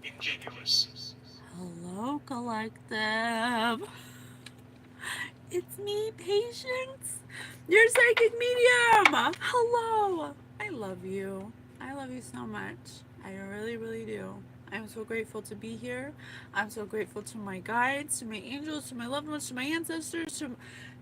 ingenuous. Hello, collective. It's me, Patience, your psychic medium. Hello. I love you. I love you so much. I really, really do. I'm so grateful to be here. I'm so grateful to my guides, to my angels, to my loved ones, to my ancestors,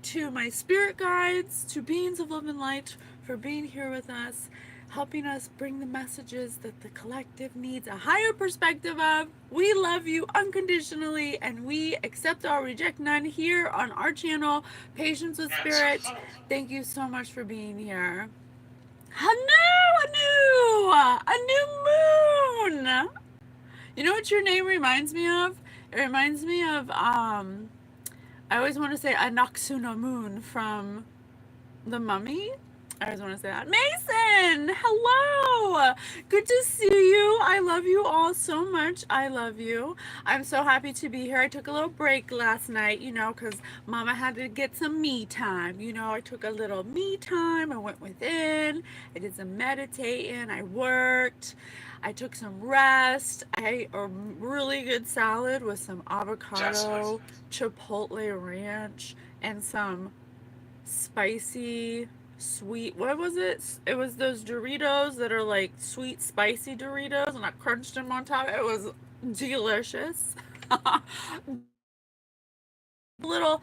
to my spirit guides, to beings of love and light for being here with us, helping us bring the messages that the collective needs a higher perspective of. We love you unconditionally and we accept or reject none here on our channel, Patience with And so, Spirit. Thank you so much for being here. Hello, a new moon. You know what your name reminds me of? It reminds me of I always want to say a Noxuna moon from The Mummy. I always want to say that. Mason, hello. Good to see you. I love you all so much. I love you. I'm so happy to be here. I took a little break last night, because Mama had to get some me time. I took a little me time. I went within. I did some meditating. I worked. I took some rest. I ate a really good salad with some just like avocado, chipotle ranch, and some spicy sweet, what was it? It was those Doritos that are like sweet spicy Doritos, and I crunched them on top. It was delicious. A little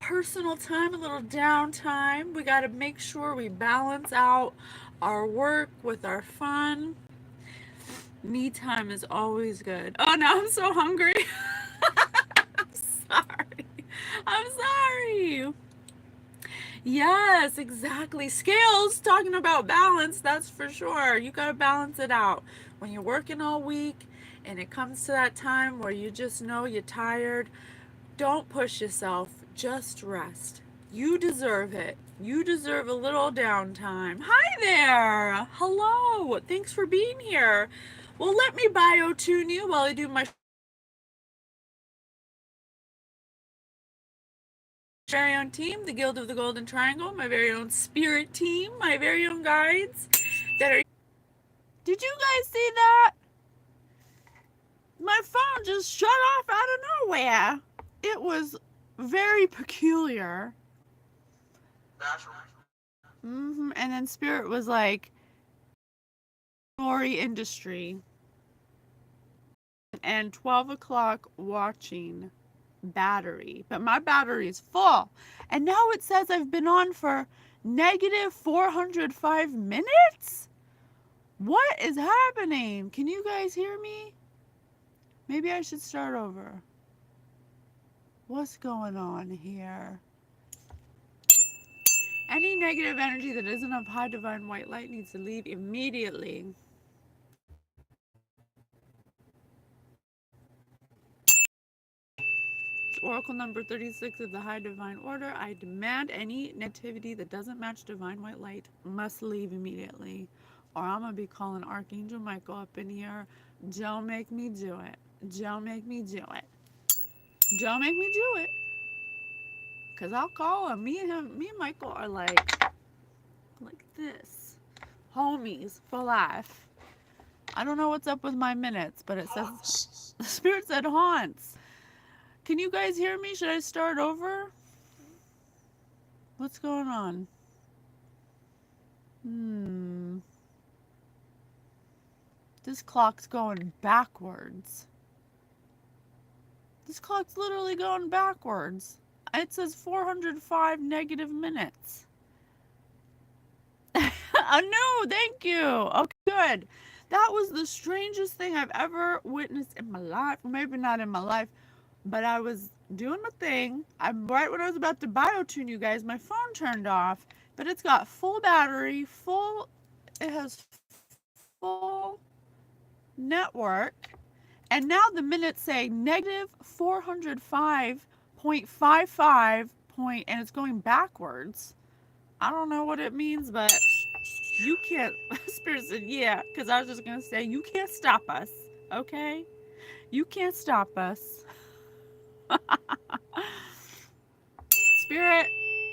personal time, a little downtime. We got to make sure we balance out our work with our fun. Me time is always good. Oh, now I'm so hungry. I'm sorry. I'm sorry. Yes, exactly. Scales, talking about balance, that's for sure. You got to balance it out. When you're working all week and it comes to that time where you just know you're tired, don't push yourself. Just rest. You deserve it. You deserve a little downtime. Hi there. Hello. Thanks for being here. Well, let me bio tune you while I do my very own team, the Guild of the Golden Triangle, my very own spirit team, my very own guides that are. Did you guys see that? My phone just shut off out of nowhere. It was very peculiar. natural. And then Spirit was like, Glory Industry. And 12 o'clock watching battery. But my battery is full. And now it says I've been on for negative 405 minutes? What is happening? Can you guys hear me? Maybe I should start over. What's going on here? Any negative energy that isn't of high divine white light needs to leave immediately. Oracle number 36 of the High Divine Order. I demand any negativity that doesn't match divine white light must leave immediately. Or I'm going to be calling Archangel Michael up in here. Don't make me do it. Don't make me do it. Don't make me do it. Because I'll call him. Me and Michael are like this. Homies for life. I don't know what's up with my minutes, but it says the spirit said haunts. Can you guys hear me? Should I start over? What's going on? This clock's going backwards. This clock's literally going backwards. It says 405 negative minutes. Oh no, thank you. Okay, good. That was the strangest thing I've ever witnessed in my life. Well, maybe not in my life, but I was doing my thing. Right when I was about to biotune you guys, my phone turned off, but it's got full battery, it has full network, and now the minutes say negative 405.55 and it's going backwards. I don't know what it means, but you can't. Spirit said, yeah, because I was just going to say, you can't stop us, okay? You can't stop us. Spirit,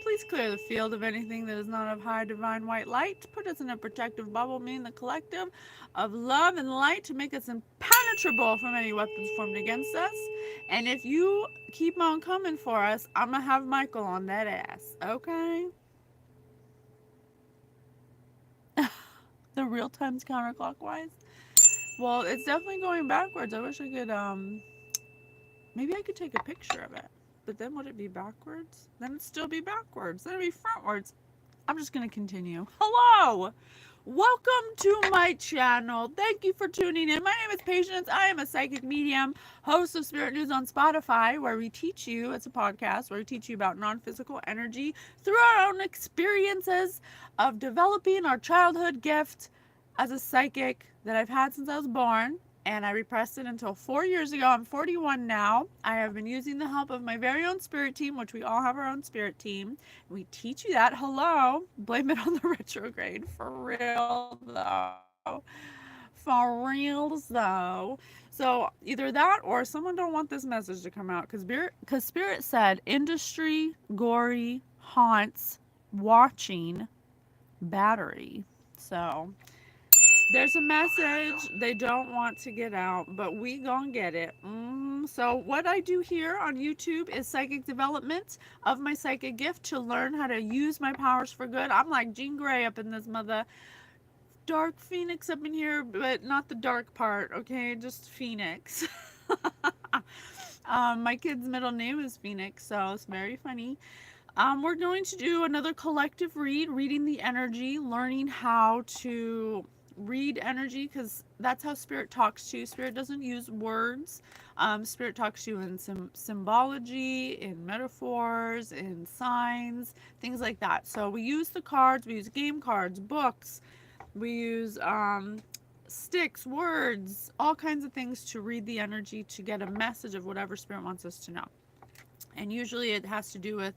please clear the field of anything that is not of high divine white light. Put us in a protective bubble, me and the collective of love and light to make us impenetrable impenetrable from any weapons formed against us. And if you keep on coming for us, I'm going to have Michael on that ass. Okay? The real time's counterclockwise. Well, it's definitely going backwards. I wish I could, maybe I could take a picture of it. But then would it be backwards? Then it'd still be backwards. Then it'd be frontwards. I'm just going to continue. Hello! Welcome to my channel. Thank you for tuning in. My name is Patience. I am a psychic medium, host of Spirit News on Spotify, where we teach you, it's a podcast, where we teach you about non-physical energy through our own experiences of developing our childhood gift as a psychic that I've had since I was born. And I repressed it until 4 years ago. I'm 41 now. I have been using the help of my very own spirit team, which we all have our own spirit team. We teach you that. Hello. Blame it on the retrograde. For real, though. For reals, though. So either that or someone don't want this message to come out. Because Spirit said industry, gory, haunts, watching, battery. So there's a message they don't want to get out, but we gonna get it. So what I do here on YouTube is psychic development of my psychic gift to learn how to use my powers for good. I'm like Jean Grey up in this mother. Dark Phoenix up in here, but not the dark part, okay? Just Phoenix. My kid's middle name is Phoenix, so it's very funny. We're going to do another collective read, reading the energy, learning how to read energy, because that's how Spirit talks to you. Spirit doesn't use words. Spirit talks to you in symbology, in metaphors, in signs, things like that. So we use the cards, we use game cards, books, we use sticks, words, all kinds of things to read the energy, to get a message of whatever Spirit wants us to know. And usually it has to do with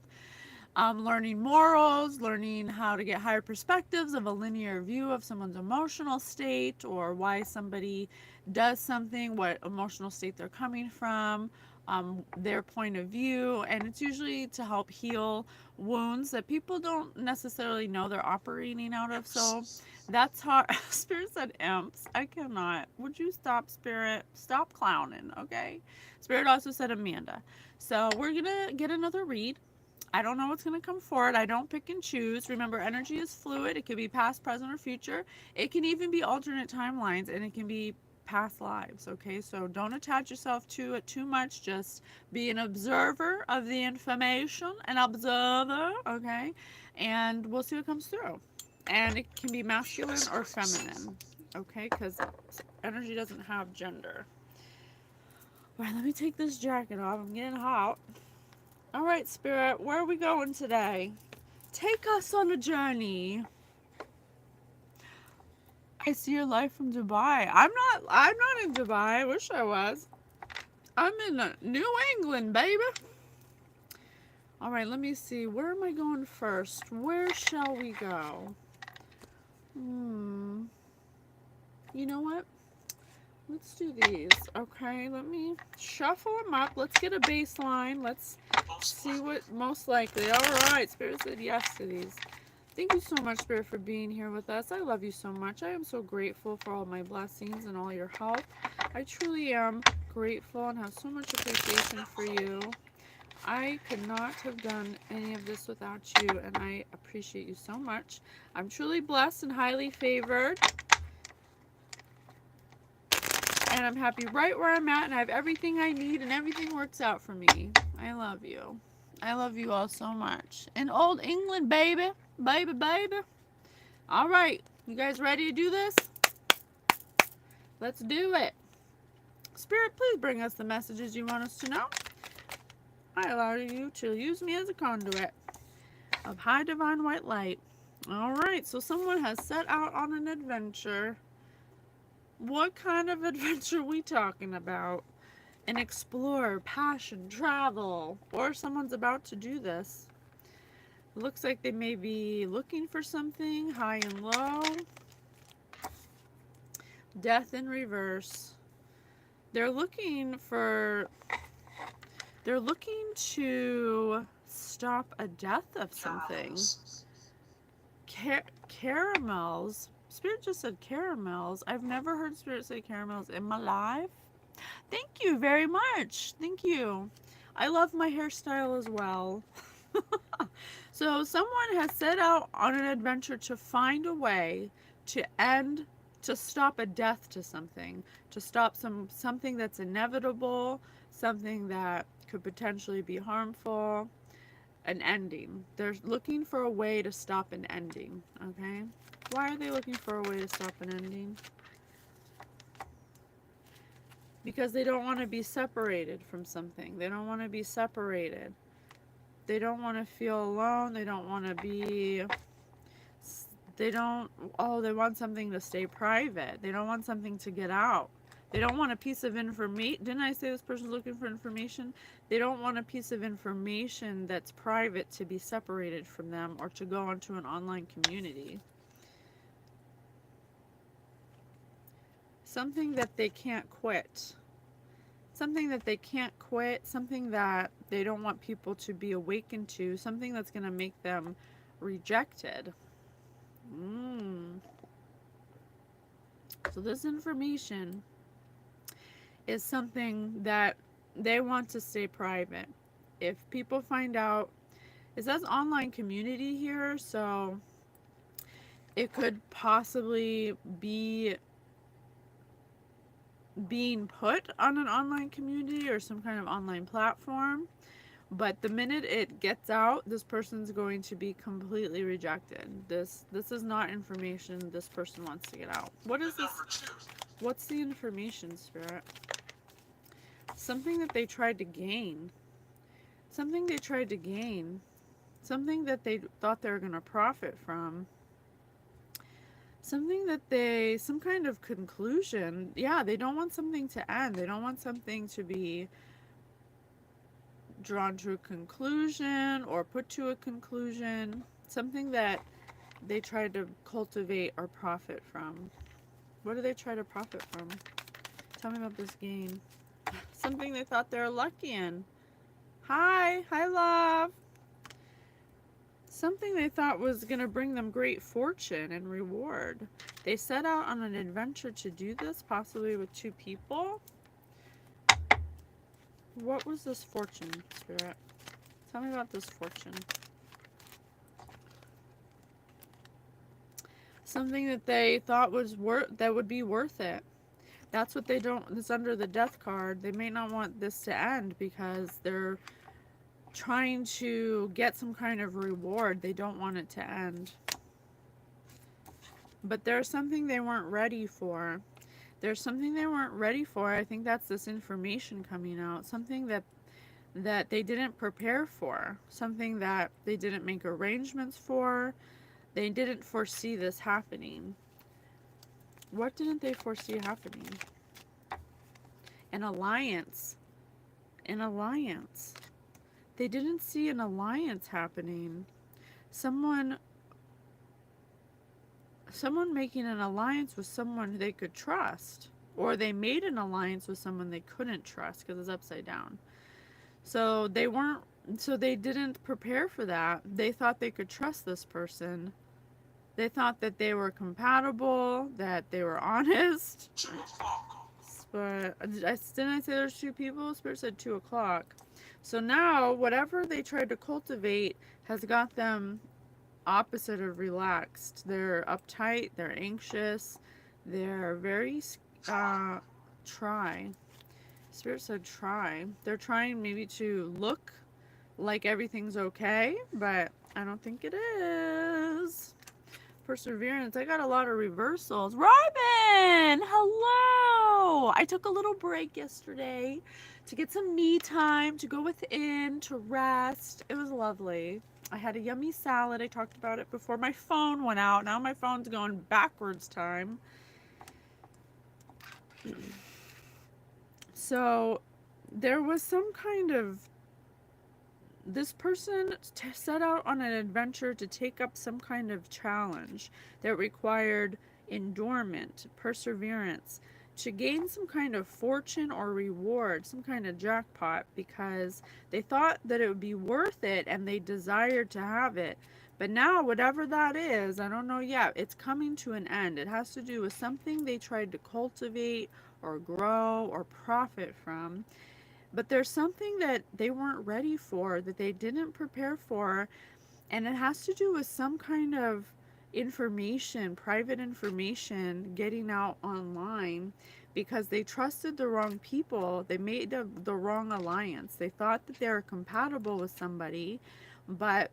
learning morals, learning how to get higher perspectives of a linear view of someone's emotional state, or why somebody does something, what emotional state they're coming from, their point of view. And it's usually to help heal wounds that people don't necessarily know they're operating out of. So that's how Spirit said imps. I cannot. Would you stop, Spirit? Stop clowning, okay? Spirit also said Amanda. So we're gonna get another read. I don't know what's going to come forward. I don't pick and choose. Remember, energy is fluid. It could be past, present, or future. It can even be alternate timelines, and it can be past lives, okay? So don't attach yourself to it too much. Just be an observer of the information, an observer, okay? And we'll see what comes through. And it can be masculine or feminine, okay? Because energy doesn't have gender. All right, let me take this jacket off. I'm getting hot. All right, Spirit, where are we going today? Take us on a journey. I see your life from Dubai. I'm not in Dubai. I wish I was. I'm in New England, baby. All right, let me see. Where am I going first? Where shall we go? You know what? Let's do these. Okay, let me shuffle them up. Let's get a baseline. Let's see what most likely. All right, Spirit said yes to these. Thank you so much, Spirit, for being here with us. I love you so much. I am so grateful for all my blessings and all your help. I truly am grateful and have so much appreciation for you. I could not have done any of this without you, and I appreciate you so much. I'm truly blessed and highly favored. And I'm happy right where I'm at, and I have everything I need, and everything works out for me. I love you. I love you all so much. In old England, baby. Baby, baby. All right. You guys ready to do this? Let's do it. Spirit, please bring us the messages you want us to know. I allow you to use me as a conduit of high divine white light. All right. So someone has set out on an adventure. What kind of adventure are we talking about? An explorer, passion, travel, or someone's about to do this. It looks like they may be looking for something, high and low. Death in reverse. They're looking to stop a death of something. Caramels. Spirit just said caramels. I've never heard Spirit say caramels in my life. Thank you very much. Thank you. I love my hairstyle as well. So, someone has set out on an adventure to find a way to end, to stop a death to something, to stop something that's inevitable, something that could potentially be harmful, an ending. They're looking for a way to stop an ending, okay? Why are they looking for a way to stop an ending? Because they don't want to be separated from something. They don't want to be separated. They don't want to feel alone. They don't want to be, they don't, oh, they want something to stay private. They don't want something to get out. They don't want a piece of information. Didn't I say this person's looking for information? They don't want a piece of information that's private to be separated from them or to go onto an online community. Something that they can't quit. Something that they can't quit. Something that they don't want people to be awakened to. Something that's going to make them rejected. So this information is something that they want to stay private. If people find out, it says online community here, so it could possibly be being put on an online community or some kind of online platform. But the minute it gets out, this person's going to be completely rejected. This is not information this person wants to get out. What is this? What's the information, Spirit? Something that they tried to gain. Something they tried to gain. Something that they thought they were going to profit from. Something that they, some kind of conclusion. Yeah, they don't want something to end. They don't want something to be drawn to a conclusion or put to a conclusion. Something that they try to cultivate or profit from. What do they try to profit from? Tell me about this gain. Something they thought they were lucky in. Hi love. Something they thought was going to bring them great fortune and reward. They set out on an adventure to do this, possibly with two people. What was this fortune, Spirit? Tell me about this fortune. Something that they thought was that would be worth it. That's what they don't, it's under the death card. They may not want this to end because they're trying to get some kind of reward. They don't want it to end. But there's something they weren't ready for. There's something they weren't ready for. I think that's this information coming out. Something that they didn't prepare for. Something that they didn't make arrangements for. They didn't foresee this happening. What didn't they foresee happening? An alliance. An alliance. They didn't see an alliance happening. Someone making an alliance with someone they could trust. Or they made an alliance with someone they couldn't trust because it's upside down. So they didn't prepare for that. They thought they could trust this person. They thought that they were compatible, that they were honest. But didn't I say there's two people? Spirit said 2 o'clock. So now, whatever they tried to cultivate has got them opposite of relaxed. They're uptight, they're anxious, they're very, try. Spirit said try. They're trying maybe to look like everything's okay, but I don't think it is. Perseverance. I got a lot of reversals. Robin! Hello! I took a little break yesterday to get some me time, to go within, to rest. It was lovely. I had a yummy salad. I talked about it before my phone went out. Now my phone's going backwards time. So there was some kind of, this person set out on an adventure to take up some kind of challenge that required endurance, perseverance, to gain some kind of fortune or reward, some kind of jackpot, because they thought that it would be worth it and they desired to have it. But now, whatever that is, I don't know yet, it's coming to an end. It has to do with something they tried to cultivate or grow or profit from. But there's something that they weren't ready for, that they didn't prepare for, and it has to do with some kind of information, private information, getting out online because they trusted the wrong people. They made the wrong alliance. They thought that they were compatible with somebody, but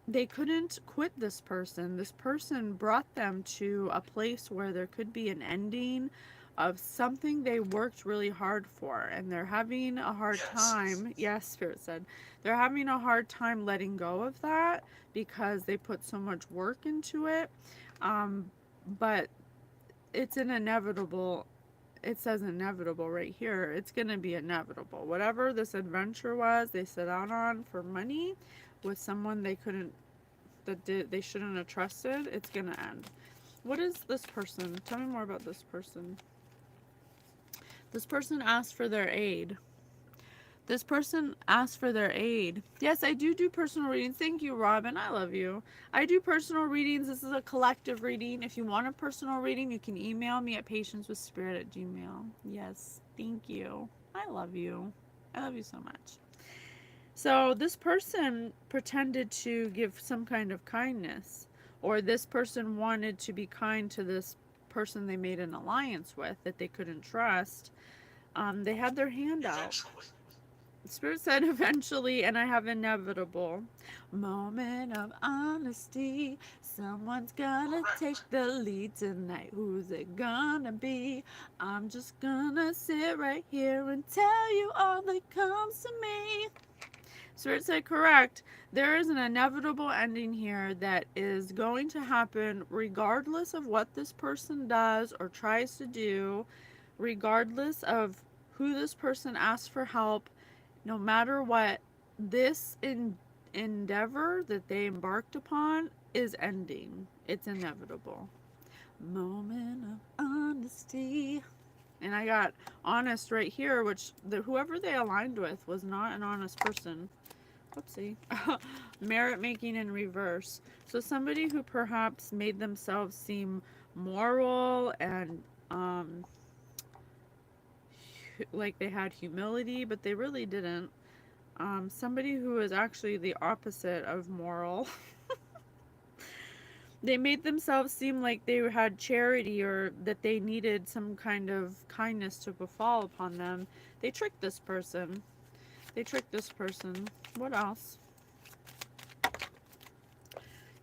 they couldn't quit this person. This person brought them to a place where there could be an ending of something they worked really hard for, and they're having a hard time. Yes, Spirit said they're having a hard time letting go of that because they put so much work into it. But it's an inevitable. It says inevitable right here. It's going to be inevitable. Whatever this adventure was they set out on for money with someone they couldn't, they shouldn't have trusted, it's gonna end. What is this person? Tell me more about this person. This person asked for their aid. This person asked for their aid. Yes, I do personal readings. Thank you, Robin. I love you. I do personal readings. This is a collective reading. If you want a personal reading, you can email me at patiencewithspirit@gmail.com. Yes, thank you. I love you. I love you so much. So this person pretended to give some kind of kindness, or this person wanted to be kind to this person they made an alliance with that they couldn't trust. They had their hand out. Spirit said eventually, and I have inevitable. Moment of honesty. Someone's gonna take the lead tonight. Who's it gonna be? I'm just gonna sit right here and tell you all that comes to me. Spirit said correct. There is an inevitable ending here that is going to happen regardless of what this person does or tries to do, regardless of who this person asks for help, no matter what, this endeavor that they embarked upon is ending. It's inevitable. Moment of honesty. And I got honest right here, which whoever they aligned with was not an honest person. Whoopsie. Merit making in reverse. So somebody who perhaps made themselves seem moral and like they had humility, but they really didn't. Somebody who is actually the opposite of moral. They made themselves seem like they had charity or that they needed some kind of kindness to befall upon them. They tricked this person. They tricked this person. What else?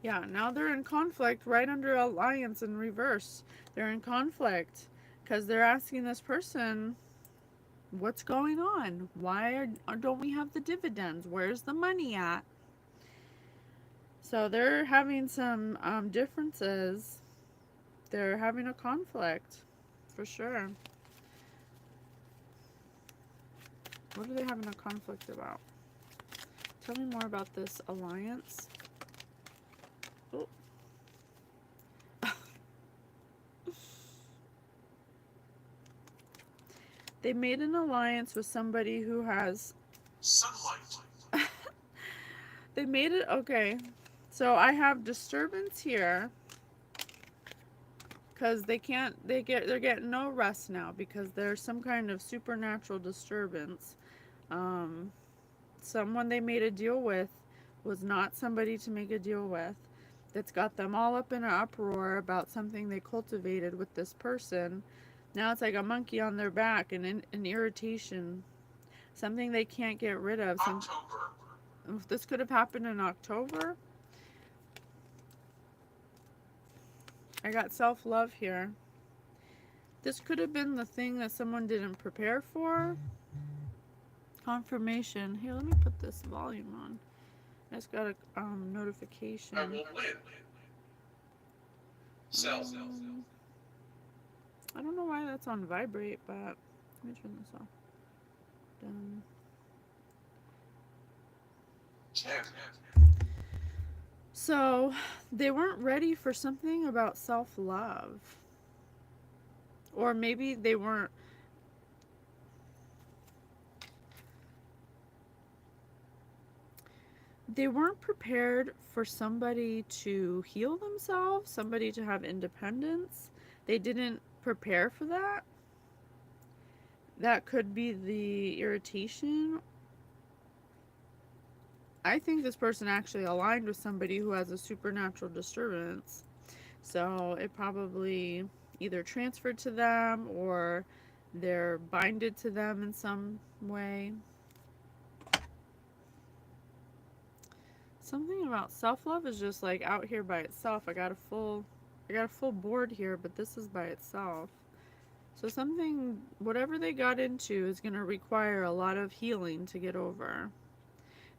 Yeah, now they're in conflict right under alliance in reverse. They're in conflict because they're asking this person, what's going on? Why don't we have the dividends? Where's the money at? So they're having some differences. They're having a conflict, for sure. What are they having a conflict about? Tell me more about this alliance. Oh. They made an alliance with somebody who has sunlight. They made it, okay. So I have disturbance here because they're getting no rest now because there's some kind of supernatural disturbance. Someone they made a deal with was not somebody to make a deal with. That's got them all up in an uproar about something they cultivated with this person. Now it's like a monkey on their back and an irritation. Something they can't get rid of. October. This could have happened in October. I got self-love here. This could have been the thing that someone didn't prepare for. Confirmation. Here, let me put this volume on. I just got a notification. I will win. Sell. I don't know why that's on vibrate, but let me turn this off. Done. 10. So they weren't ready for something about self-love. Or maybe they weren't. They weren't prepared for somebody to heal themselves, somebody to have independence. They didn't prepare for that. That could be the irritation. I think this person actually aligned with somebody who has a supernatural disturbance. So it probably either transferred to them or they're binded to them in some way. Something about self-love is just like out here by itself. I got a full board here, but this is by itself. So something, whatever they got into is going to require a lot of healing to get over.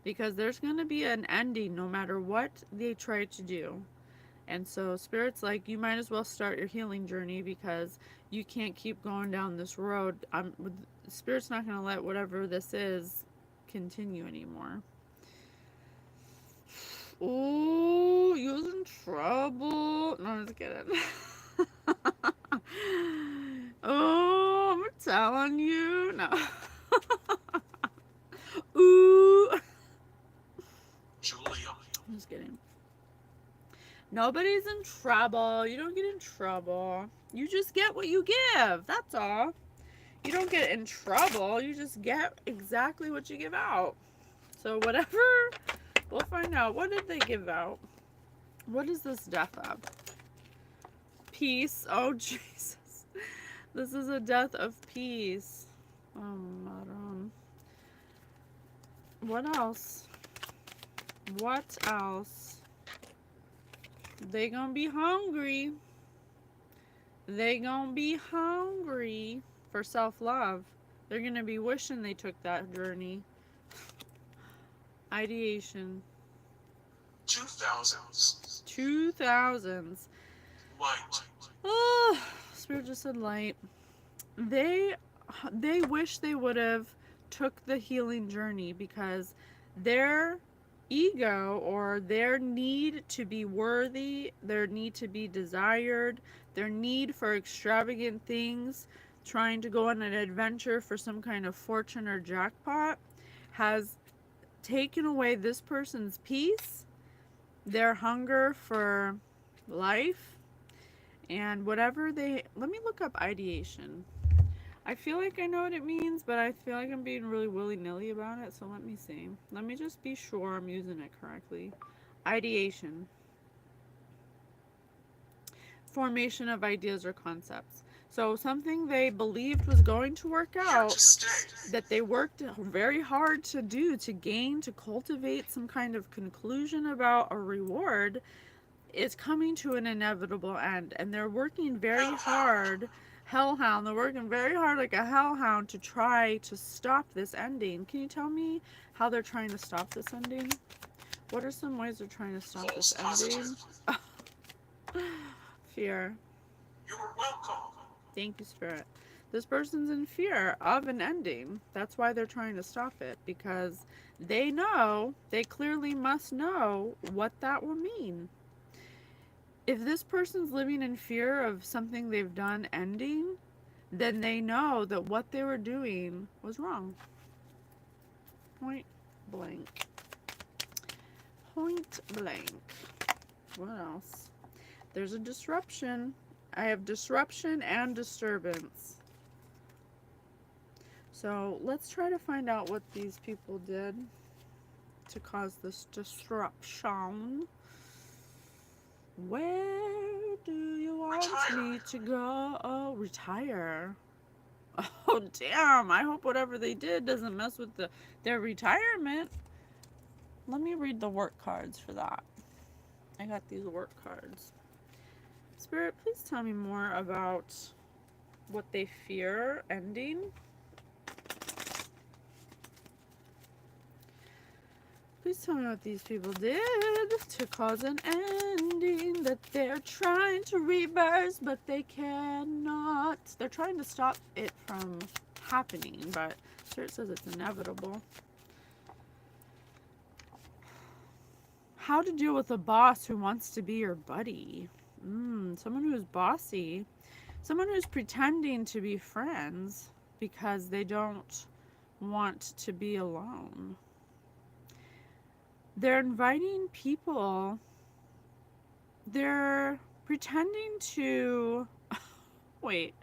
Because there's going to be an ending no matter what they try to do. And so Spirit's like, you might as well start your healing journey because you can't keep going down this road. Spirit's not going to let whatever this is continue anymore. Ooh, you was in trouble. No, I'm just kidding. Oh, I'm telling you. No. Ooh. Julia. I'm just kidding. Nobody's in trouble. You don't get in trouble. You just get what you give. That's all. You don't get in trouble. You just get exactly what you give out. So whatever, we'll find out. What did they give out? What is this death of? Peace. Oh, Jesus. This is a death of peace. What else? What else? They gonna be hungry. They gonna be hungry for self-love. They're gonna be wishing they took that journey. Ideation. 2000s. 2000s. Light. Oh, Spirit just said light. They wish they would have took the healing journey because their ego or their need to be worthy, their need to be desired, their need for extravagant things, trying to go on an adventure for some kind of fortune or jackpot, has taken away this person's peace, their hunger for life, and whatever they... Let me look up ideation. I feel like I know what it means, but I feel like I'm being really willy-nilly about it, so let me see. Let me just be sure I'm using it correctly. Ideation. Formation of ideas or concepts. So something they believed was going to work out, that they worked very hard to do, to gain, to cultivate some kind of conclusion about a reward, is coming to an inevitable end. And they're working very hard... Hellhound. They're working very hard like a hellhound to try to stop this ending. Can you tell me how they're trying to stop this ending? What are some ways they're trying to stop this ending? Fear. You're welcome. Thank you, Spirit. This person's in fear of an ending. That's why they're trying to stop it, because they know, they clearly must know what that will mean. If this person's living in fear of something they've done ending, then they know that what they were doing was wrong. Point blank. Point blank. What else? There's a disruption. I have disruption and disturbance. So let's try to find out what these people did to cause this disruption. Where do you want me to go? Oh, retire. Oh, damn. I hope whatever they did doesn't mess with their retirement. Let me read the work cards for that. I got these work cards. Spirit, please tell me more about what they fear ending. Please tell me what these people did to cause an ending that they're trying to reverse, but they cannot. They're trying to stop it from happening, but Spirit says it's inevitable. How to deal with a boss who wants to be your buddy. Someone who's bossy. Someone who's pretending to be friends because they don't want to be alone. They're inviting people. They're pretending to... Wait.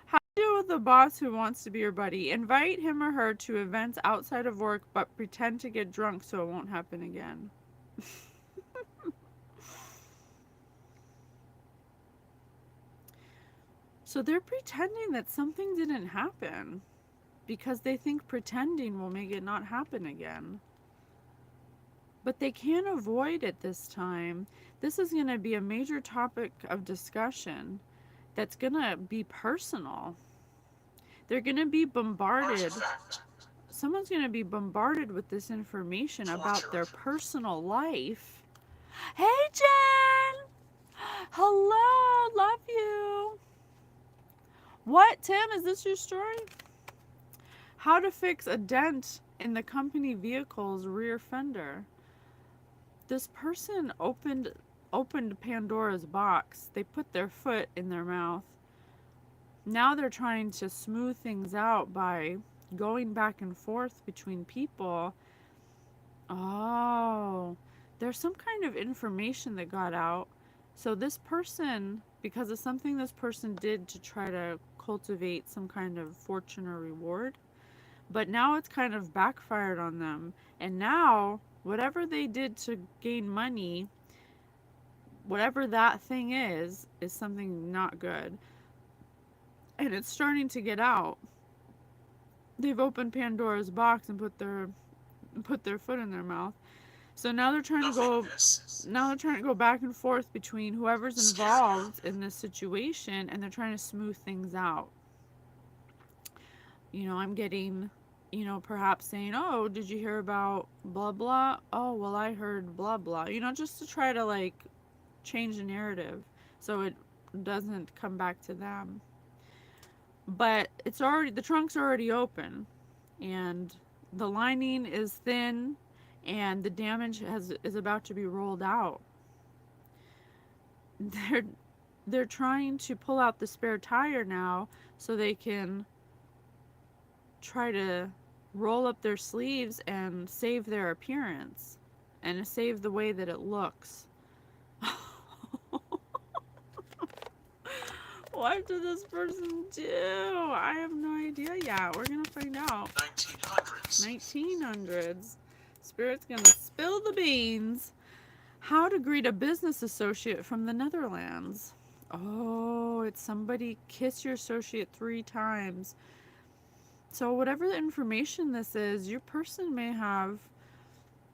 How to deal with the boss who wants to be your buddy. Invite him or her to events outside of work, but pretend to get drunk so it won't happen again. So they're pretending that something didn't happen because they think pretending will make it not happen again. But they can't avoid it this time. This is going to be a major topic of discussion that's going to be personal. They're going to be bombarded. Artifact. Someone's going to be bombarded with this information about their Torture. personal life. Hey, Jen! Hello, love you. What, Tim? Is this your story? How to fix a dent in the company vehicle's rear fender. This person opened Pandora's box. They put their foot in their mouth. Now they're trying to smooth things out by going back and forth between people. Oh, there's some kind of information that got out. So this person, because of something this person did to try to cultivate some kind of fortune or reward, but now it's kind of backfired on them. And now, whatever they did to gain money, whatever that thing is something not good. And it's starting to get out. They've opened Pandora's box and put their foot in their mouth. So now they're trying to go back and forth between whoever's involved in this situation, and they're trying to smooth things out. I'm getting, perhaps saying, "Oh, did you hear about blah blah?" "Oh, well, I heard blah blah." Just to try to change the narrative so it doesn't come back to them. But the trunk's already open, and the lining is thin, and the damage is about to be rolled out. They're trying to pull out the spare tire now so they can try to roll up their sleeves and save their appearance and save the way that it looks. What did this person do? I have no idea yet. We're going to find out. 1900s. 1900s. Spirit's going to spill the beans. How to greet a business associate from the Netherlands. Oh, it's somebody kiss your associate 3 times. So whatever the information this is, your person may have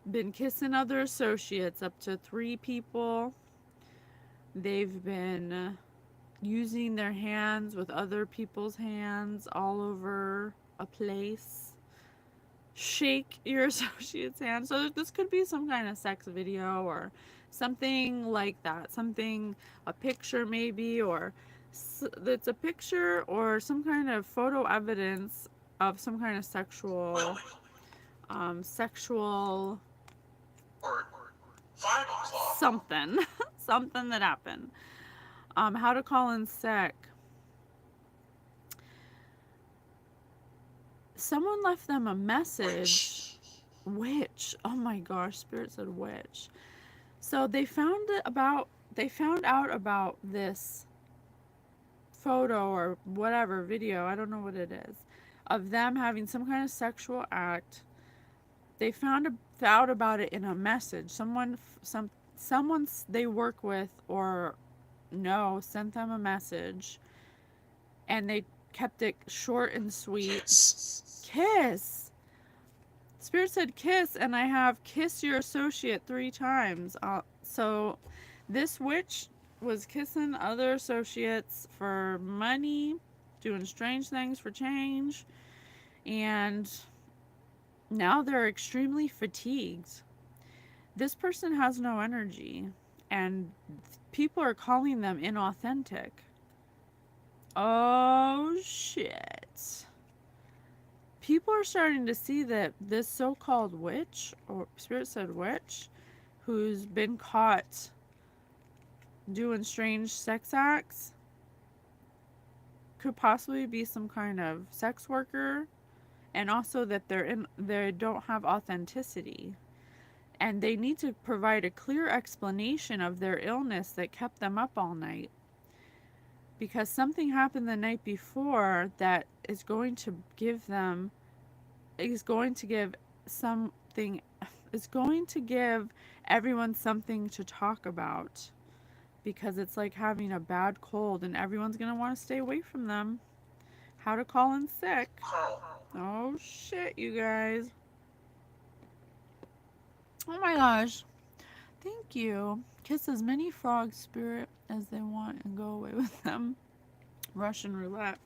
been kissing other associates, up to 3 people. They've been using their hands with other people's hands all over a place. Shake your associate's hand. So this could be some kind of sex video or something like that. A picture maybe, or it's a picture or some kind of photo evidence of some kind of sexual Or 5 o'clock. something that happened. How to call in sick. Someone left them a message. Witch. Oh my gosh, Spirit said witch. So they found out about this photo or whatever video, I don't know what it is, of them having some kind of sexual act. They found out about it in a message. Someone they work with or sent them a message, and they kept it short and sweet. Kiss. Spirit said kiss, and I have kiss your associate 3 times. So this witch was kissing other associates for money, doing strange things for change, and now they're extremely fatigued. This person has no energy, and people are calling them inauthentic. Oh, shit. People are starting to see that this so-called witch, or Spirit said witch, who's been caught doing strange sex acts, could possibly be some kind of sex worker, and also that they don't have authenticity. And they need to provide a clear explanation of their illness that kept them up all night. because something happened the night before that is going to give them, is going to give something, is going to give everyone something to talk about, because it's like having a bad cold and everyone's going to want to stay away from them. How to call in sick. Carl. Oh shit, you guys. Oh my gosh. Thank you. Kiss as many frogs, spirit, as they want and go away with them. Russian roulette.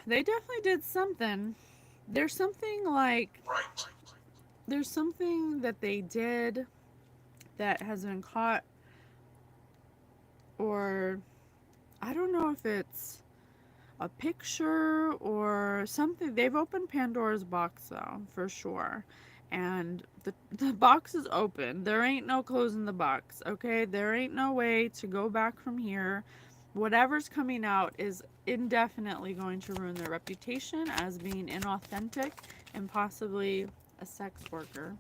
They definitely did something. There's something like, Right. there's something that they did that has been caught, or I don't know if it's a picture or something. They've opened Pandora's box though, for sure. And the box is open. There ain't no closing the box, okay? There ain't no way to go back from here. Whatever's coming out is indefinitely going to ruin their reputation as being inauthentic and possibly a sex worker.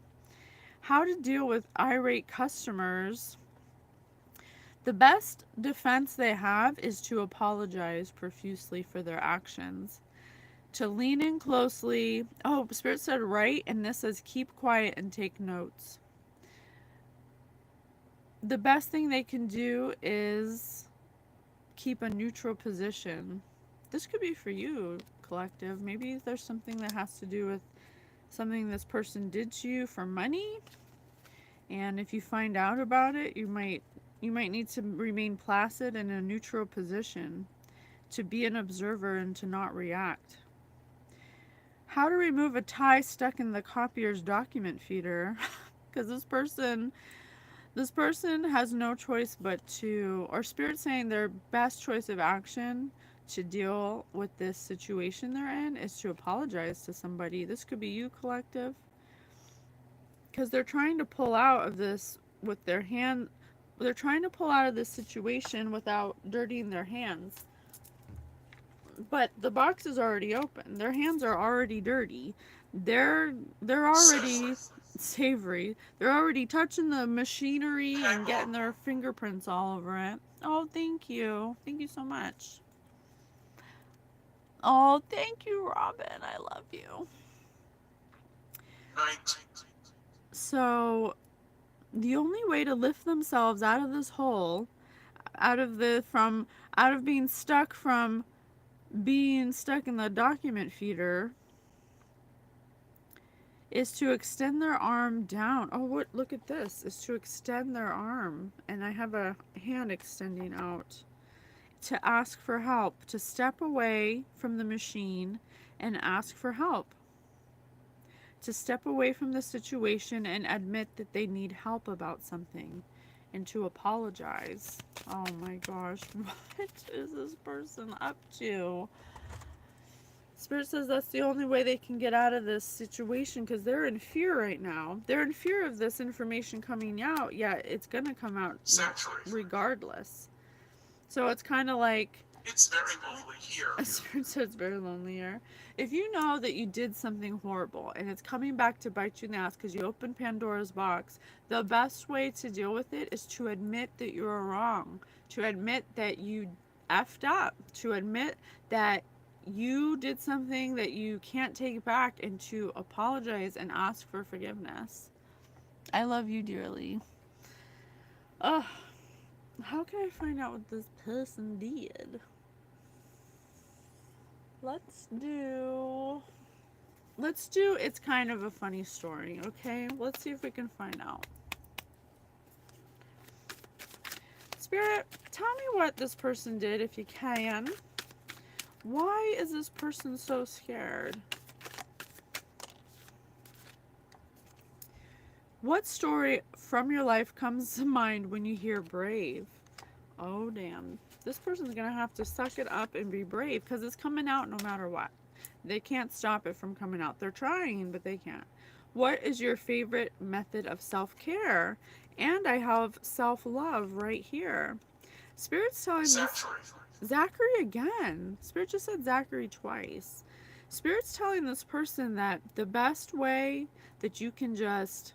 How to deal with irate customers. The best defense they have is to apologize profusely for their actions. To lean in closely. Oh, Spirit said write, and this says keep quiet and take notes. The best thing they can do is keep a neutral position. This could be for you, collective. Maybe there's something that has to do with something this person did to you for money. And if you find out about it, you might need to remain placid in a neutral position, to be an observer and to not react. How to remove a tie stuck in the copier's document feeder. Because this person has no choice but to, or Spirit saying their best choice of action to deal with this situation they're in is to apologize to somebody. This could be you, collective. Because they're trying to pull out of this with their hand. They're trying to pull out of this situation without dirtying their hands. But the box is already open. Their hands are already dirty. They're already savory. They're already touching the machinery and getting their fingerprints all over it. Oh, thank you. Thank you so much. Oh, thank you, Robin. I love you. Night. So, the only way to lift themselves out of this hole, out of being stuck in the document feeder, is to extend their arm down. Oh, look at this. Is to extend their arm. And I have a hand extending out. To ask for help. To step away from the machine and ask for help. To step away from the situation and admit that they need help about something. And to apologize. Oh my gosh. What is this person up to? Spirit says that's the only way they can get out of this situation, because they're in fear right now. They're in fear of this information coming out, yet it's going to come out regardless. So it's kind of like... It's very lonely here. Spirit says it's very lonely here. If you know that you did something horrible and it's coming back to bite you in the ass because you opened Pandora's box, the best way to deal with it is to admit that you were wrong. To admit that you effed up. To admit that you did something that you can't take back, and to apologize and ask for forgiveness. I love you dearly. Ugh. How can I find out what this person did? Let's do it's kind of a funny story, okay? Let's see if we can find out. Spirit, tell me what this person did if you can. Why is this person so scared? What story from your life comes to mind when you hear brave? Oh, damn. This person's going to have to suck it up and be brave, because it's coming out no matter what. They can't stop it from coming out. They're trying, but they can't. What is your favorite method of self-care? And I have self-love right here. Spirit's telling me... Zachary again. Spirit just said Zachary twice. Spirit's telling this person that the best way that you can just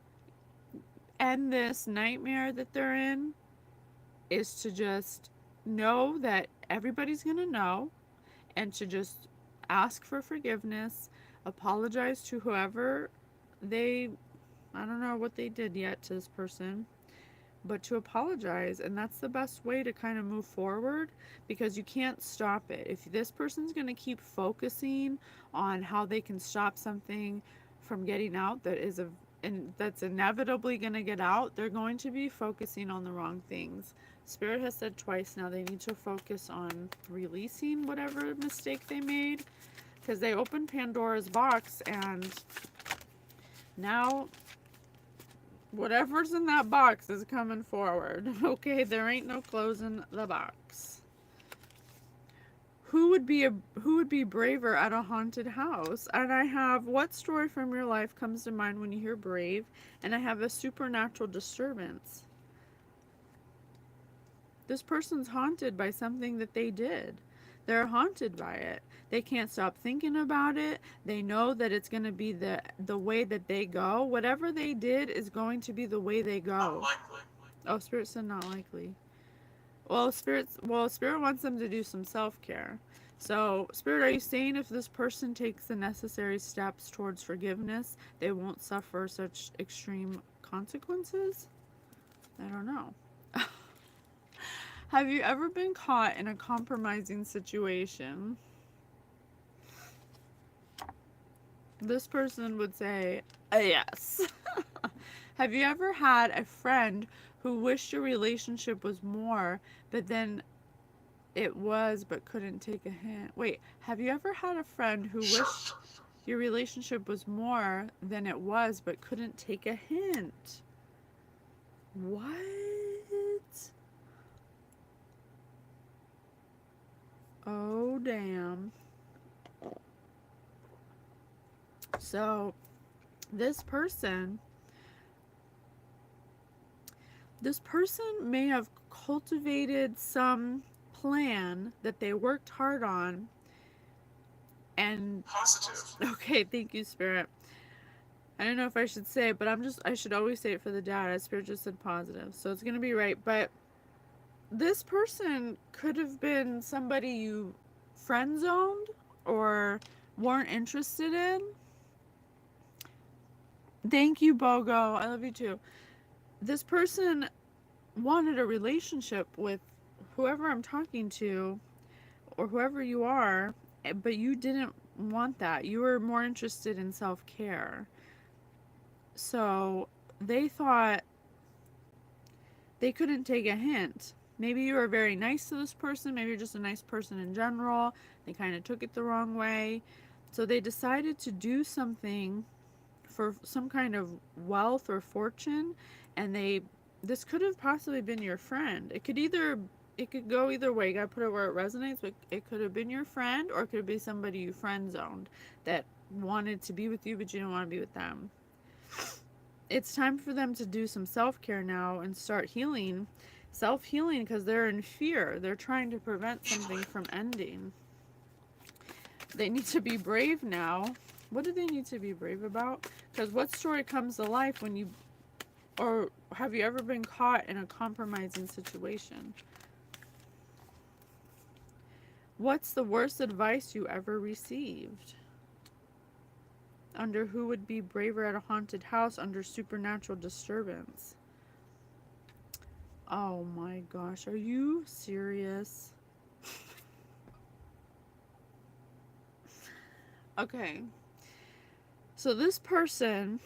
end this nightmare that they're in is to just know that everybody's going to know, and to just ask for forgiveness, apologize to whoever they, I don't know what they did yet to this person, but to apologize. And that's the best way to kind of move forward, because you can't stop it. If this person's going to keep focusing on how they can stop something from getting out that is and that's inevitably going to get out, they're going to be focusing on the wrong things. Spirit has said twice now they need to focus on releasing whatever mistake they made, because they opened Pandora's box, and now whatever's in that box is coming forward. Okay, there ain't no closing the box. Who would be braver at a haunted house? And I have, what story from your life comes to mind when you hear brave? And I have a supernatural disturbance. This person's haunted by something that they did. They're haunted by it. They can't stop thinking about it. They know that it's going to be the way that they go. Whatever they did is going to be the way they go. Unlikely. Oh, Spirit said not likely. Spirit wants them to do some self-care. So, Spirit, are you saying if this person takes the necessary steps towards forgiveness, they won't suffer such extreme consequences? I don't know. Have you ever been caught in a compromising situation? This person would say, yes. Have you ever had a friend who wished your relationship was more, but then it was, but couldn't take a hint? Wait, have you ever had a friend who wished your relationship was more than it was, but couldn't take a hint? What? Oh, damn. So, this person may have cultivated some plan that they worked hard on, and Positive. okay, thank you, Spirit. I don't know if I should say it, but I should always say it for the data. Spirit just said positive, so it's gonna be right. But this person could have been somebody you friend zoned or weren't interested in. Thank you, Bogo. I love you too. This person wanted a relationship with whoever I'm talking to or whoever you are, but you didn't want that. You were more interested in self-care. So they thought they couldn't take a hint. Maybe you were very nice to this person. Maybe you're just a nice person in general. They kind of took it the wrong way. So they decided to do something for some kind of wealth or fortune, and this could have possibly been your friend. It could go either way. You gotta put it where it resonates, but it could have been your friend, or it could be somebody you friend zoned that wanted to be with you, but you didn't want to be with them. It's time for them to do some self-care now and start healing, self-healing, because they're in fear. They're trying to prevent something from ending. They need to be brave now. What do they need to be brave about? Because what story comes to life when you, or have you ever been caught in a compromising situation? What's the worst advice you ever received? Under who would be braver at a haunted house under supernatural disturbance? Oh my gosh, are you serious? Okay. So this person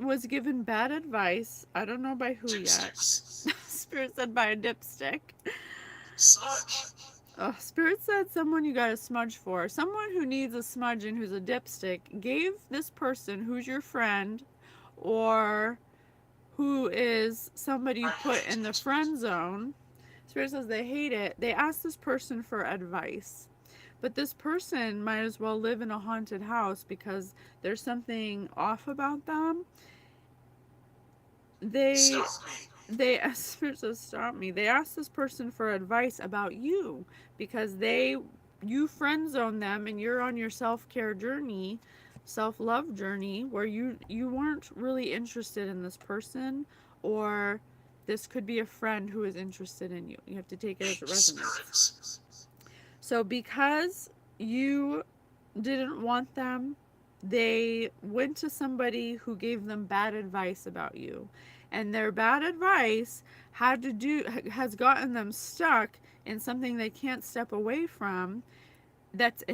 was given bad advice. I don't know by who yet. Spirit said by a dipstick. Smudge. Spirit said someone you got a smudge for. Someone who needs a smudge and who's a dipstick gave this person who's your friend or who is somebody you put in the friend zone. Spirit says they hate it. They asked this person for advice. But this person might as well live in a haunted house because there's something off about them. Spirit says stop me. They asked this person for advice about you because you friend zone them and you're on your self-care journey, self-love journey where you weren't really interested in this person, or this could be a friend who is interested in you. You have to take it as it resonates. spirits. So because you didn't want them, they went to somebody who gave them bad advice about you. And their bad advice has gotten them stuck in something they can't step away from, that's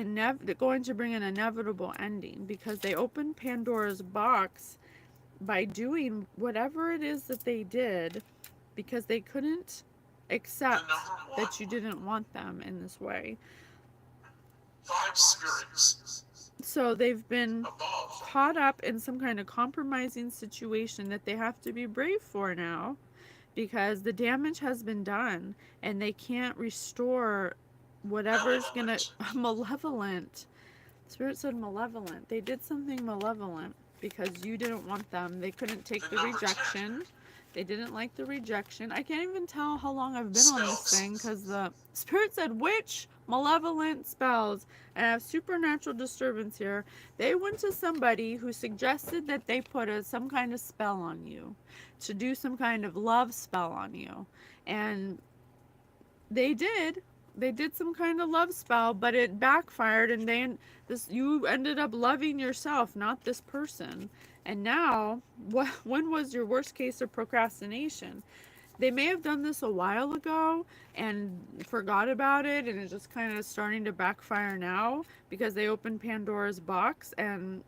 going to bring an inevitable ending, because they opened Pandora's box by doing whatever it is that they did, because they couldn't The accept number one. that you didn't want them in this way. 5 spirits. So they've been Above. caught up in some kind of compromising situation that they have to be brave for now, because the damage has been done and they can't restore whatever's gonna. Malevolent. Spirit said malevolent. They did something malevolent because you didn't want them. They couldn't take the rejection. They didn't like the rejection. I can't even tell how long I've been on this thing, because the Spirit said witch, malevolent spells, and I have supernatural disturbance here. They went to somebody who suggested that they put some kind of spell on you, to do some kind of love spell on you. And they did. They did some kind of love spell, but it backfired, and you ended up loving yourself, not this person. And now, when was your worst case of procrastination? They may have done this a while ago and forgot about it, and it's just kind of starting to backfire now because they opened Pandora's box, and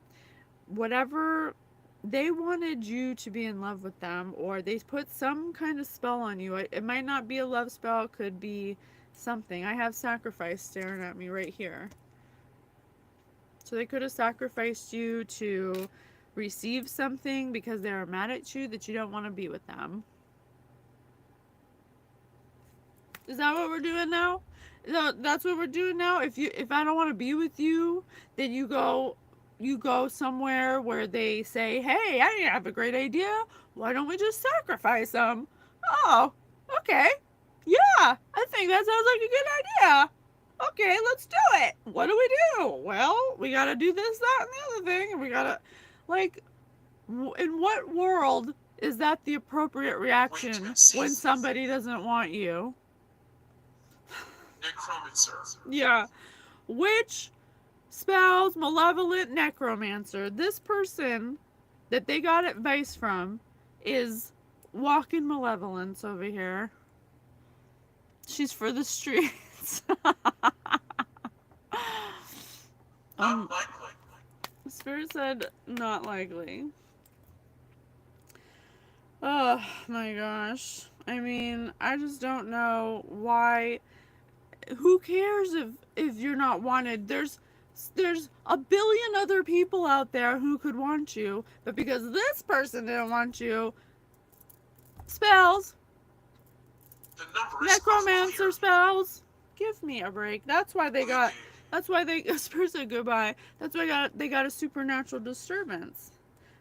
whatever, they wanted you to be in love with them, or they put some kind of spell on you. It might not be a love spell, it could be something. I have sacrifice staring at me right here. So they could have sacrificed you to receive something because they're mad at you that you don't want to be with them. Is that what we're doing now? That's what we're doing now. If I don't want to be with you, then you go somewhere where they say, "Hey, I have a great idea. Why don't we just sacrifice them?" Oh, okay. Yeah, I think that sounds like a good idea. Okay, let's do it. What do we do? Well, we gotta do this, that, and the other thing, and we gotta, like, in what world is that the appropriate reaction when somebody doesn't want you? Necromancer. Yeah. Witch, spells, malevolent, necromancer. This person that they got advice from is walking malevolence over here. She's for the streets. Not likely. Spirit said not likely. Oh my gosh. I mean, I just don't know why. Who cares if you're not wanted? There's a billion other people out there who could want you, but because this person didn't want you, spells, The number is necromancer clear. spells. Give me a break. That's why they got. That's why they. Spirit said goodbye. That's why they got a supernatural disturbance,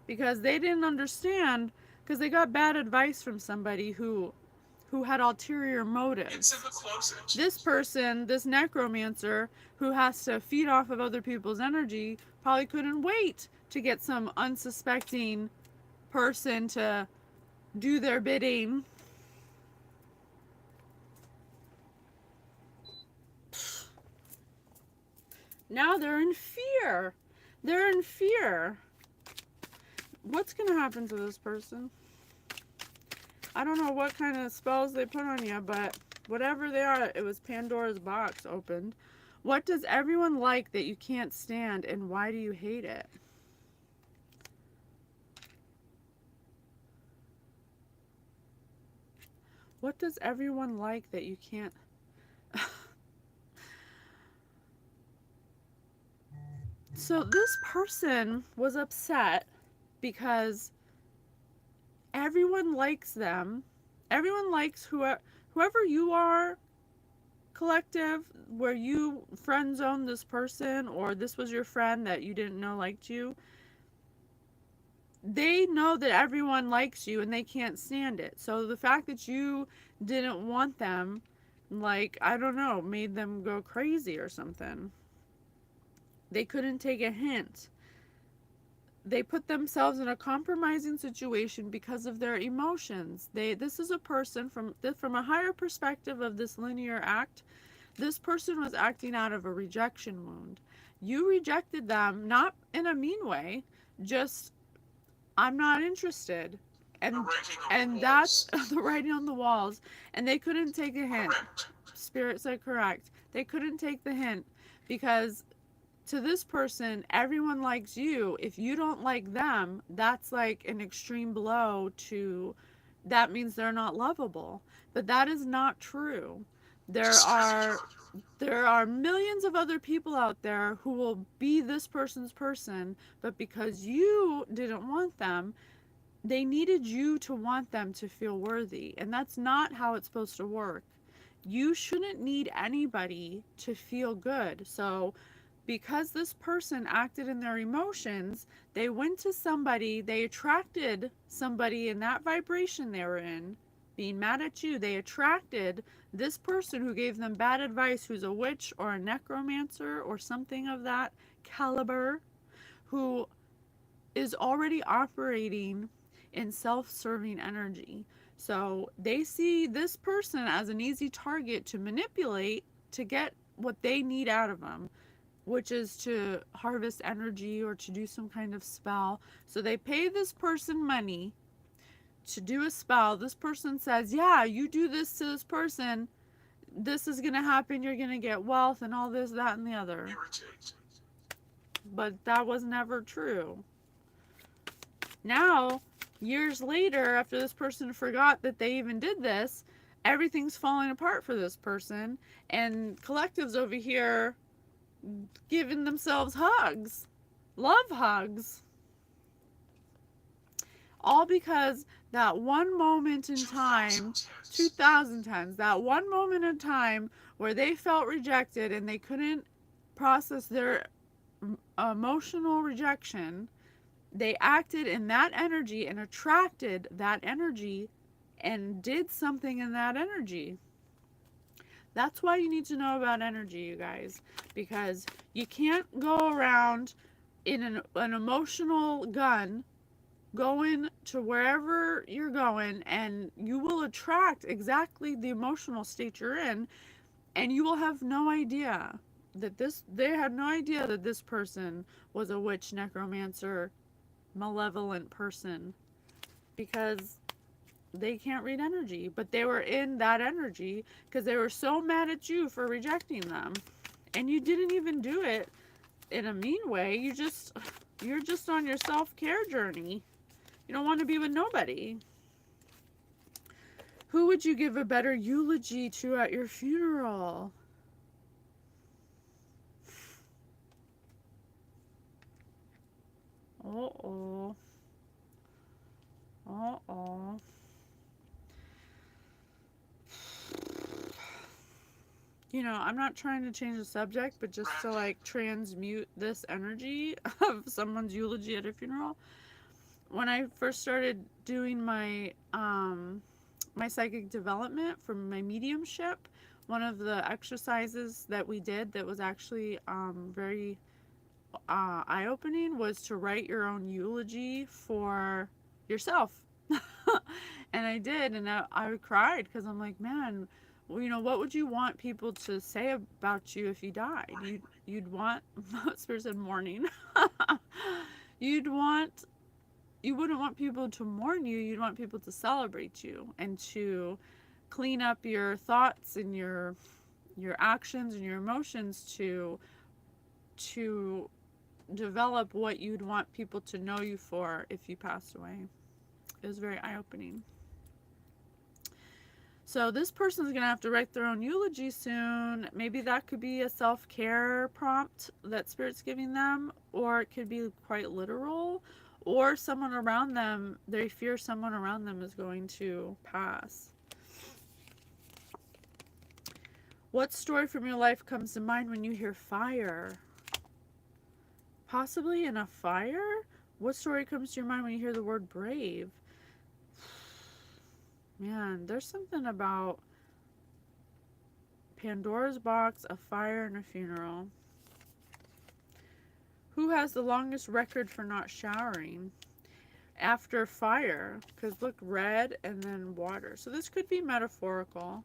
because they didn't understand, because they got bad advice from somebody who had ulterior motives. It's in the closet. This person, this necromancer, who has to feed off of other people's energy, probably couldn't wait to get some unsuspecting person to do their bidding. Now they're in fear. They're in fear. What's going to happen to this person? I don't know what kind of spells they put on you, but whatever they are, it was Pandora's box opened. What does everyone like that you can't stand, and why do you hate it? What does everyone like that you can't... So this person was upset because everyone likes them. Everyone likes whoever you are, collective, where you friend zone this person, or this was your friend that you didn't know liked you. They know that everyone likes you and they can't stand it. So the fact that you didn't want them, like, I don't know, made them go crazy or something. They couldn't take a hint. they put themselves in a compromising situation because of their emotions. This is a person from a higher perspective of this linear act. This person was acting out of a rejection wound. You rejected them, not in a mean way, just I'm not interested. The And writing on the and walls. that's the writing on the walls. And they couldn't take a hint. Correct. Spirit said correct. They couldn't take the hint because to this person, everyone likes you. If you don't like them, that's like an extreme blow to, that means they're not lovable. But that is not true. There Just are there are millions of other people out there who will be this person's person, but because you didn't want them, they needed you to want them to feel worthy. And that's not how it's supposed to work. You shouldn't need anybody to feel good. So because this person acted in their emotions, they went to somebody, they attracted somebody in that vibration they were in, being mad at you. They attracted this person who gave them bad advice, who's a witch or a necromancer or something of that caliber, who is already operating in self-serving energy. So they see this person as an easy target to manipulate to get what they need out of them, which is to harvest energy or to do some kind of spell. So they pay this person money to do a spell. This person says, yeah, you do this to this person, this is going to happen, you're going to get wealth and all this, that, and the other. irritate. But that was never true. Now, years later, after this person forgot that they even did this, everything's falling apart for this person, and collectives over here giving themselves hugs, love hugs, all because that one moment in time, 2,000 times, that one moment in time where they felt rejected and they couldn't process their emotional rejection, they acted in that energy and attracted that energy and did something in that energy. That's why you need to know about energy, you guys, because you can't go around in an emotional gun going to wherever you're going, and you will attract exactly the emotional state you're in, and you will have no idea that they had no idea that this person was a witch, necromancer, malevolent person, because they can't read energy, but they were in that energy because they were so mad at you for rejecting them. And you didn't even do it in a mean way. You're just on your self-care journey. You don't want to be with nobody. Who would you give a better eulogy to at your funeral? Uh-oh. Uh-oh. You know, I'm not trying to change the subject, but just to like transmute this energy of someone's eulogy at a funeral. When I first started doing my my psychic development for my mediumship, one of the exercises that we did that was actually very eye-opening was to write your own eulogy for yourself. And I did, and I cried because I'm like, man, well, you know, what would you want people to say about you if you died? You'd want, Spirit said mourning. You'd want, you wouldn't want people to mourn you. You'd want people to celebrate you and to clean up your thoughts and your actions and your emotions to develop what you'd want people to know you for if you passed away. It was very eye-opening. So this person's going to have to write their own eulogy soon. Maybe that could be a self-care prompt that Spirit's giving them, or it could be quite literal, or someone around them, they fear someone around them is going to pass. What story from your life comes to mind when you hear fire? Possibly in a fire? What story comes to your mind when you hear the word brave? Man, there's something about Pandora's box, a fire, and a funeral. Who has the longest record for not showering? After fire, because look, red and then water. So this could be metaphorical.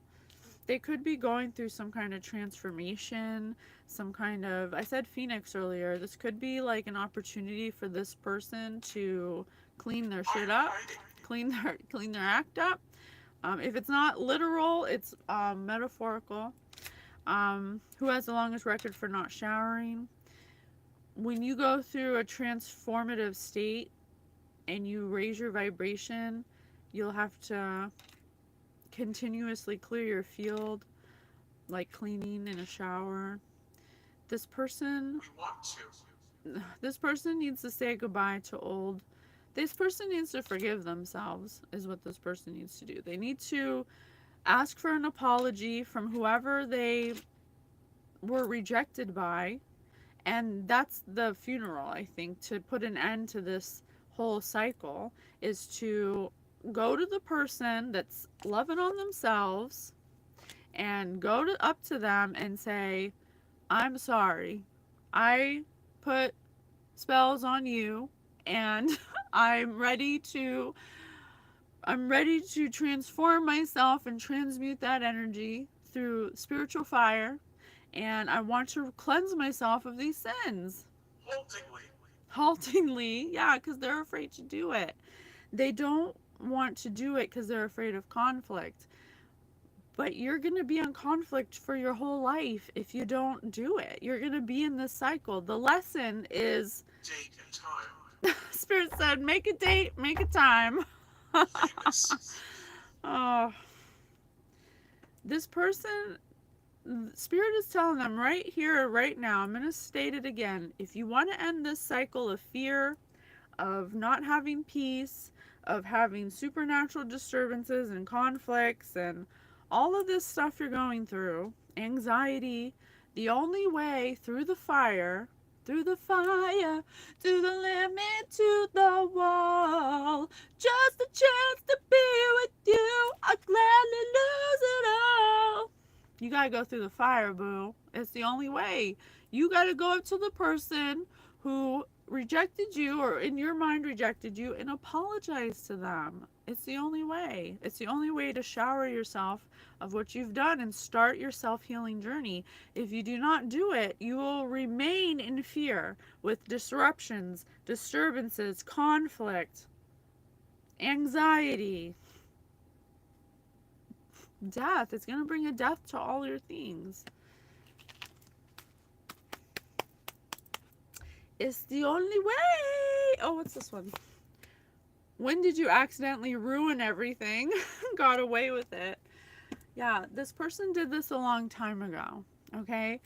They could be going through some kind of transformation, some kind of, I said phoenix earlier, this could be like an opportunity for this person to clean their shit up, clean their act up. If it's not literal, it's metaphorical. Who has the longest record for not showering? When you go through a transformative state and you raise your vibration, you'll have to continuously clear your field, like cleaning in a shower. This person needs to say goodbye to old. This person needs to forgive themselves, is what this person needs to do. They need to ask for an apology from whoever they were rejected by. And that's the funeral, I think, to put an end to this whole cycle, is to go to the person that's loving on themselves and go up to them and say, I'm sorry. I put spells on you, and I'm ready to transform myself and transmute that energy through spiritual fire, and I want to cleanse myself of these sins. Haltingly, yeah, because they're afraid to do it. They don't want to do it because they're afraid of conflict. But you're going to be in conflict for your whole life if you don't do it. You're going to be in this cycle. The lesson is date and time. Spirit said, make a date, make a time. Oh, this person, Spirit is telling them right here, right now, I'm going to state it again. If you want to end this cycle of fear, of not having peace, of having supernatural disturbances and conflicts and all of this stuff you're going through, anxiety, the only way through the fire, to the limit, to the wall, just a chance to be with you, I'd gladly lose it all. You gotta go through the fire, boo. It's the only way. You gotta go up to the person who rejected you, or in your mind rejected you, and apologize to them. It's the only way. It's the only way to shower yourself of what you've done and start your self-healing journey. If you do not do it, you will remain in fear with disruptions, disturbances, conflict, anxiety, death. It's going to bring a death to all your things. It's the only way. Oh, what's this one? When did you accidentally ruin everything? Got away with it. Yeah, this person did this a long time ago, okay?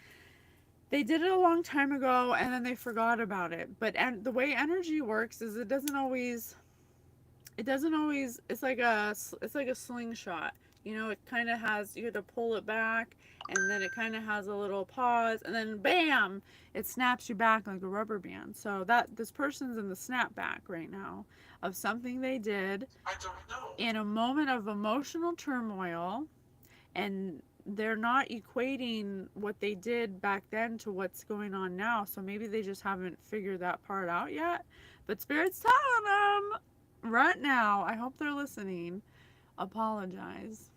They did it a long time ago and then they forgot about it. But the way energy works is it doesn't always, it's like a slingshot. You know, it kind of has, you have to pull it back, and then it kind of has a little pause, and then bam, it snaps you back like a rubber band. So this person's in the snapback right now of something they did in a moment of emotional turmoil, and they're not equating what they did back then to what's going on now. So maybe they just haven't figured that part out yet. But Spirit's telling them right now, I hope they're listening, apologize.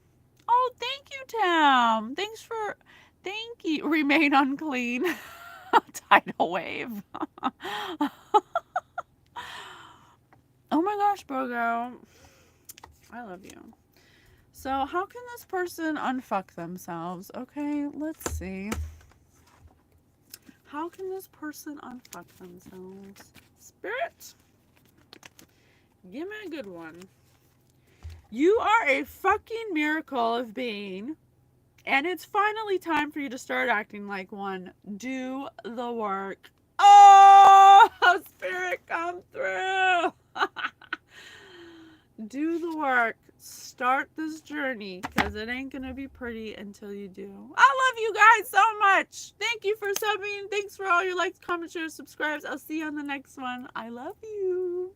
Oh, thank you, Tam. Thank you. Remain unclean. Tidal wave. Oh my gosh, Bogo. I love you. So how can this person unfuck themselves? Okay, let's see. How can this person unfuck themselves? Spirit, give me a good one. You are a fucking miracle of being, and it's finally time for you to start acting like one. Do the work. Oh, Spirit, come through. Do the work. Start this journey, because it ain't gonna be pretty until you do. I love you guys so much. Thank you for subbing. Thanks for all your likes, comments, shares, subscribes. I'll see you on the next one. I love you.